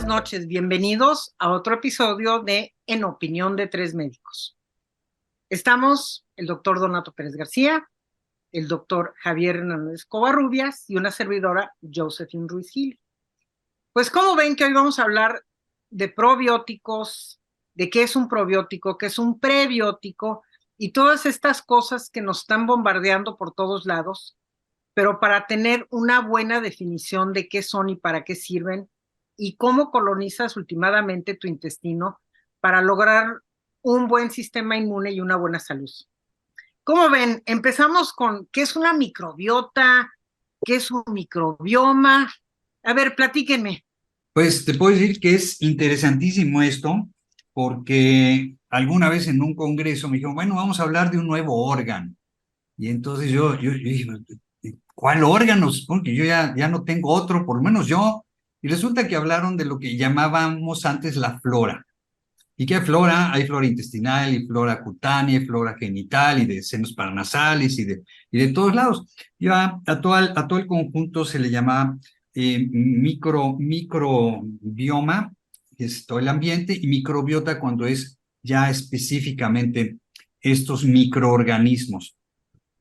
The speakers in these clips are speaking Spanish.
noches, bienvenidos a otro episodio de En Opinión de Tres Médicos. Estamos el doctor Donato Pérez García, el doctor Javier Hernández Covarrubias y una servidora, Josephine Ruiz Gil. Pues como ven que hoy vamos a hablar de probióticos, de qué es un probiótico, qué es un prebiótico y todas estas cosas que nos están bombardeando por todos lados, pero para tener una buena definición de qué son y para qué sirven y cómo colonizas últimamente tu intestino para lograr un buen sistema inmune y una buena salud. ¿Cómo ven? Empezamos con qué es una microbiota, qué es un microbioma. A ver, platíquenme. Pues te puedo decir que es interesantísimo esto, porque alguna vez en un congreso me dijeron, bueno, vamos a hablar de un nuevo órgano. Y entonces yo dije, ¿cuál órgano? Porque yo ya no tengo otro, por lo menos yo. Y resulta que hablaron de lo que llamábamos antes la flora. ¿Y qué flora? Hay flora intestinal, y flora cutánea, y flora genital, y de senos paranasales, y de todos lados. Ya a todo el conjunto se le llama microbioma, que es todo el ambiente, y microbiota cuando es ya específicamente estos microorganismos.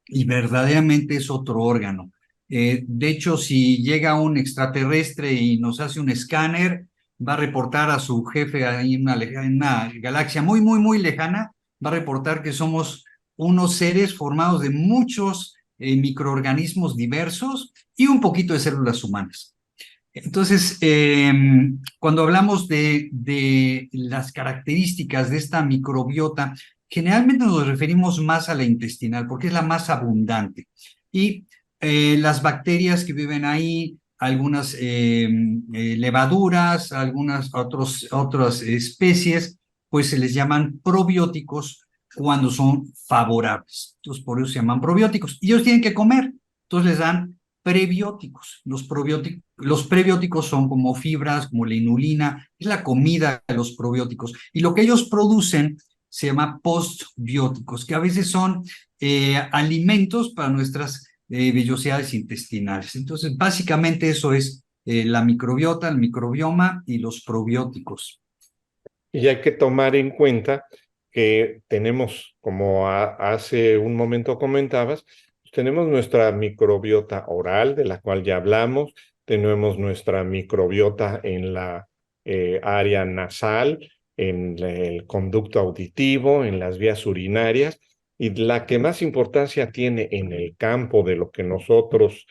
Y verdaderamente es otro órgano. De hecho, si llega un extraterrestre y nos hace un escáner, va a reportar a su jefe ahí en una galaxia muy, muy, muy lejana, va a reportar que somos unos seres formados de muchos microorganismos diversos y un poquito de células humanas. Entonces, cuando hablamos de las características de esta microbiota, generalmente nos referimos más a la intestinal porque es la más abundante. Y las bacterias que viven ahí, algunas levaduras, algunas otras especies, pues se les llaman probióticos cuando son favorables. Entonces, por eso se llaman probióticos. Y ellos tienen que comer. Entonces les dan prebióticos. Los prebióticos son como fibras, como la inulina, es la comida de los probióticos. Y lo que ellos producen se llama postbióticos, que a veces son alimentos para nuestras vellosidades intestinales. Entonces, básicamente eso es la microbiota, el microbioma y los probióticos. Y hay que tomar en cuenta que tenemos, como hace un momento comentabas, tenemos nuestra microbiota oral, de la cual ya hablamos, tenemos nuestra microbiota en la área nasal, en el conducto auditivo, en las vías urinarias, y la que más importancia tiene en el campo de lo que nosotros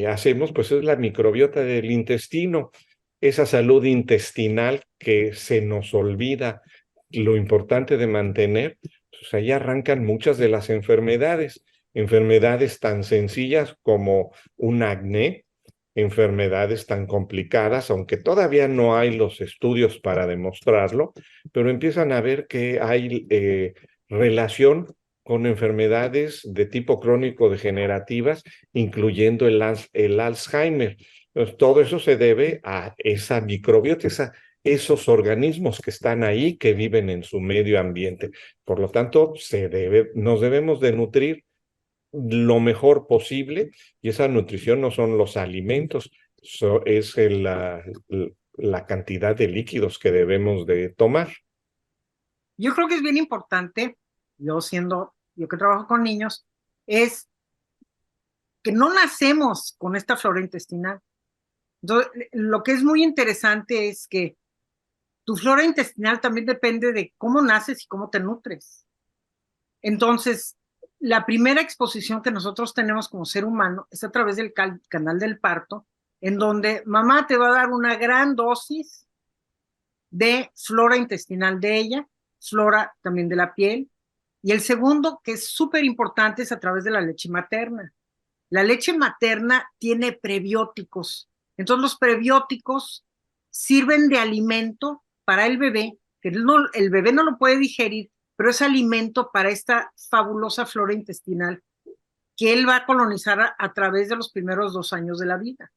hacemos, pues es la microbiota del intestino, esa salud intestinal que se nos olvida lo importante de mantener. Pues ahí arrancan muchas de las enfermedades tan sencillas como un acné, enfermedades tan complicadas, aunque todavía no hay los estudios para demostrarlo, pero empiezan a ver que hay relación con enfermedades de tipo crónico degenerativas, incluyendo el Alzheimer. Entonces, todo eso se debe a esa microbiota, esos organismos que están ahí, que viven en su medio ambiente. Por lo tanto, nos debemos de nutrir lo mejor posible, y esa nutrición no son los alimentos, es la cantidad de líquidos que debemos de tomar. Yo creo que es bien importante, yo que trabajo con niños, es que no nacemos con esta flora intestinal. Entonces, lo que es muy interesante es que tu flora intestinal también depende de cómo naces y cómo te nutres. Entonces, la primera exposición que nosotros tenemos como ser humano es a través del canal del parto, en donde mamá te va a dar una gran dosis de flora intestinal de ella, flora también de la piel, y el segundo, que es súper importante, es a través de la leche materna. La leche materna tiene prebióticos. Entonces los prebióticos sirven de alimento para el bebé, que el bebé no lo puede digerir, pero es alimento para esta fabulosa flora intestinal que él va a colonizar a través de los primeros 2 años de la vida.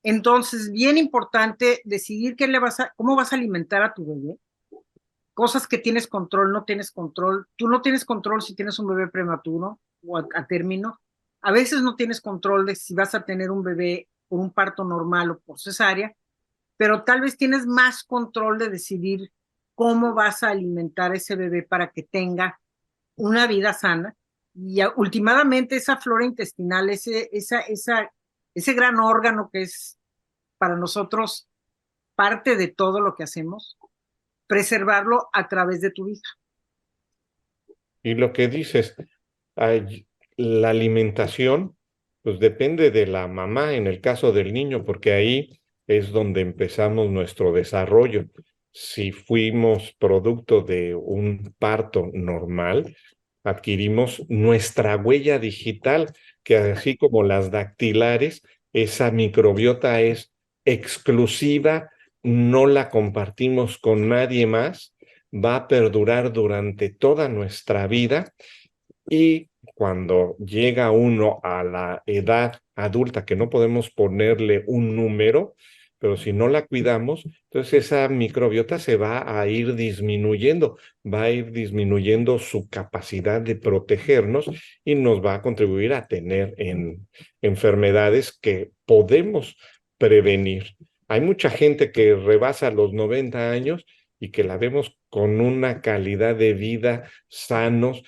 Entonces, bien importante decidir cómo vas a alimentar a tu bebé. Cosas que tienes control, no tienes control. Tú no tienes control si tienes un bebé prematuro o a término. A veces no tienes control de si vas a tener un bebé por un parto normal o por cesárea. pero tal vez tienes más control de decidir cómo vas a alimentar a ese bebé para que tenga una vida sana. Y últimamente esa flora intestinal, ese gran órgano que es para nosotros parte de todo lo que hacemos, preservarlo a través de tu vida. Y lo que dices, la alimentación, pues depende de la mamá en el caso del niño, porque ahí es donde empezamos nuestro desarrollo. Si fuimos producto de un parto normal, adquirimos nuestra huella digital, que así como las dactilares, esa microbiota es exclusiva, no la compartimos con nadie más, va a perdurar durante toda nuestra vida y cuando llega uno a la edad adulta, que no podemos ponerle un número, pero si no la cuidamos, entonces esa microbiota se va a ir disminuyendo, va a ir disminuyendo su capacidad de protegernos y nos va a contribuir a tener enfermedades que podemos prevenir. Hay mucha gente que rebasa los 90 años y que la vemos con una calidad de vida sanos,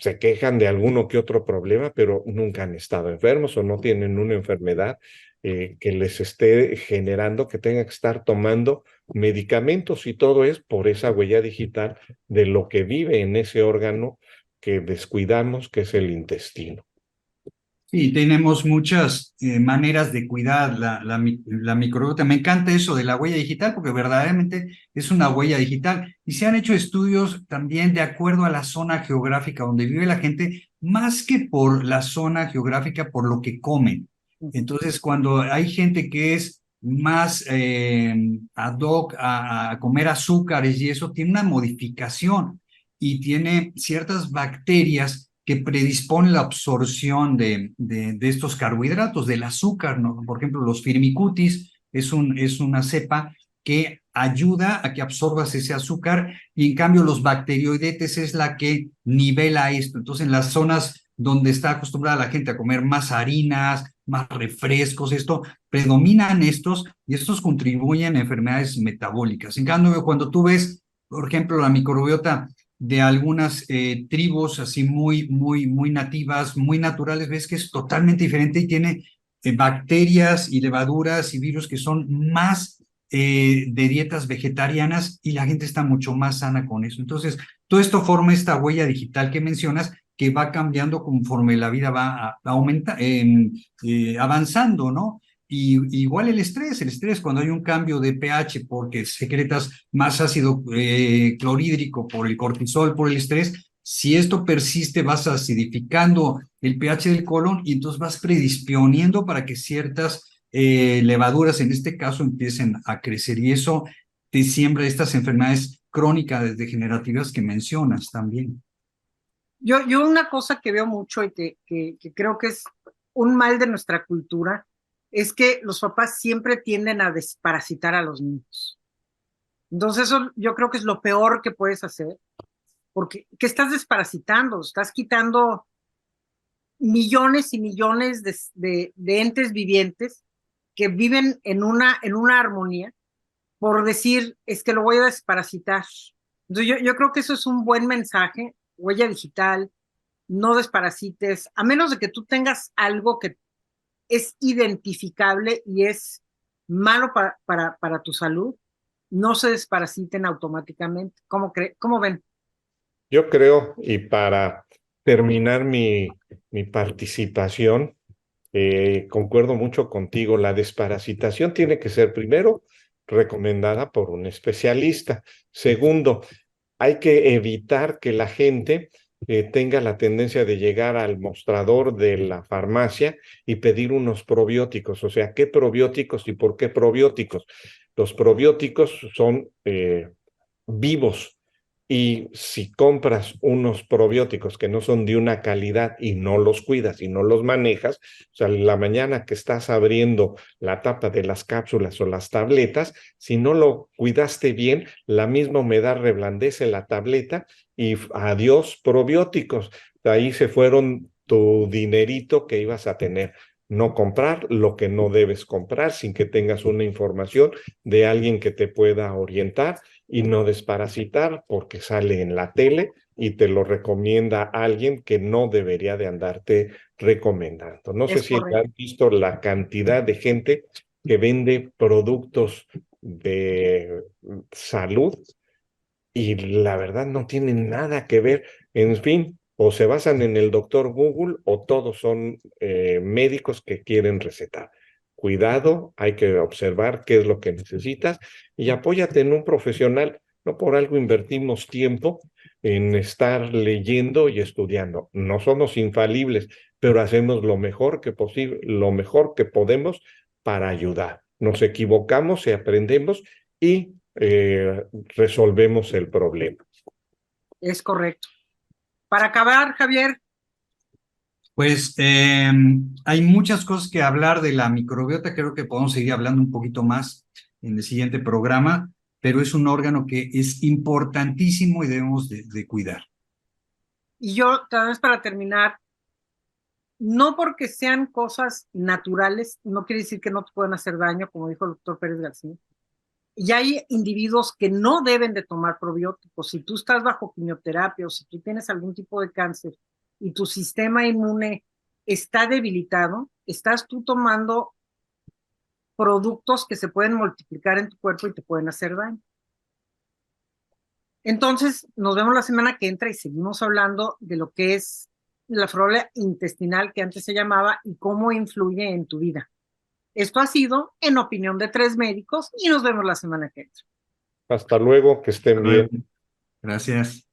se quejan de alguno que otro problema, pero nunca han estado enfermos o no tienen una enfermedad que les esté generando que tengan que estar tomando medicamentos y todo es por esa huella digital de lo que vive en ese órgano que descuidamos, que es el intestino. Sí, tenemos muchas maneras de cuidar la microbiota. Me encanta eso de la huella digital porque verdaderamente es una huella digital. Y se han hecho estudios también de acuerdo a la zona geográfica donde vive la gente, más que por la zona geográfica, por lo que comen. Entonces, cuando hay gente que es más ad hoc a comer azúcares y eso, tiene una modificación y tiene ciertas bacterias que predispone la absorción de estos carbohidratos, del azúcar, ¿no? Por ejemplo, los firmicutes es una cepa que ayuda a que absorbas ese azúcar y en cambio los bacteroidetes es la que nivela esto. Entonces, en las zonas donde está acostumbrada la gente a comer más harinas, más refrescos, esto, predominan estos y estos contribuyen a enfermedades metabólicas. En cambio, cuando tú ves, por ejemplo, la microbiota de algunas tribus así muy nativas, muy naturales, ves que es totalmente diferente y tiene bacterias y levaduras y virus que son más de dietas vegetarianas y la gente está mucho más sana con eso. Entonces, todo esto forma esta huella digital que mencionas que va cambiando conforme la vida va avanzando, ¿no? Y igual el estrés cuando hay un cambio de pH porque secretas más ácido clorhídrico por el cortisol, por el estrés, si esto persiste vas acidificando el pH del colon y entonces vas predisponiendo para que ciertas levaduras en este caso empiecen a crecer y eso te siembra estas enfermedades crónicas degenerativas que mencionas también. Yo una cosa que veo mucho y que creo que es un mal de nuestra cultura es que los papás siempre tienden a desparasitar a los niños. Entonces eso yo creo que es lo peor que puedes hacer, porque ¿qué estás desparasitando? Estás quitando millones y millones de entes vivientes que viven en una armonía por decir, es que lo voy a desparasitar. Entonces yo creo que eso es un buen mensaje, huella digital, no desparasites, a menos de que tú tengas algo que es identificable y es malo para tu salud, no se desparasiten automáticamente. ¿Cómo ven? Yo creo, y para terminar mi participación, concuerdo mucho contigo, la desparasitación tiene que ser primero recomendada por un especialista. Segundo, hay que evitar que la gente tenga la tendencia de llegar al mostrador de la farmacia y pedir unos probióticos. O sea, ¿qué probióticos y por qué probióticos? Los probióticos son vivos. Y si compras unos probióticos que no son de una calidad y no los cuidas y no los manejas, o sea, la mañana que estás abriendo la tapa de las cápsulas o las tabletas, si no lo cuidaste bien, la misma humedad reblandece la tableta y adiós probióticos. De ahí se fueron tu dinerito que ibas a tener. no comprar lo que no debes comprar sin que tengas una información de alguien que te pueda orientar, y no desparasitar porque sale en la tele y te lo recomienda alguien que no debería de andarte recomendando. No sé Es si correcto. has visto la cantidad de gente que vende productos de salud y la verdad no tienen nada que ver. En fin, o se basan en el doctor Google o todos son médicos que quieren recetar. Cuidado, hay que observar qué es lo que necesitas y apóyate en un profesional. No por algo invertimos tiempo en estar leyendo y estudiando. No somos infalibles, pero hacemos lo mejor que posible, lo mejor que podemos para ayudar. Nos equivocamos y aprendemos y resolvemos el problema. Es correcto. Para acabar, Javier, Pues hay muchas cosas que hablar de la microbiota, creo que podemos seguir hablando un poquito más en el siguiente programa, pero es un órgano que es importantísimo y debemos de cuidar. y yo, tal vez para terminar, no porque sean cosas naturales, no quiere decir que no te puedan hacer daño, como dijo el doctor Pérez García. Y hay individuos que no deben de tomar probióticos. Si tú estás bajo quimioterapia o si tú tienes algún tipo de cáncer y tu sistema inmune está debilitado, estás tú tomando productos que se pueden multiplicar en tu cuerpo y te pueden hacer daño. Entonces, nos vemos la semana que entra y seguimos hablando de lo que es la flora intestinal que antes se llamaba y cómo influye en tu vida. Esto ha sido En Opinión de Tres Médicos y nos vemos la semana que entra. Hasta luego, que estén bien. Gracias.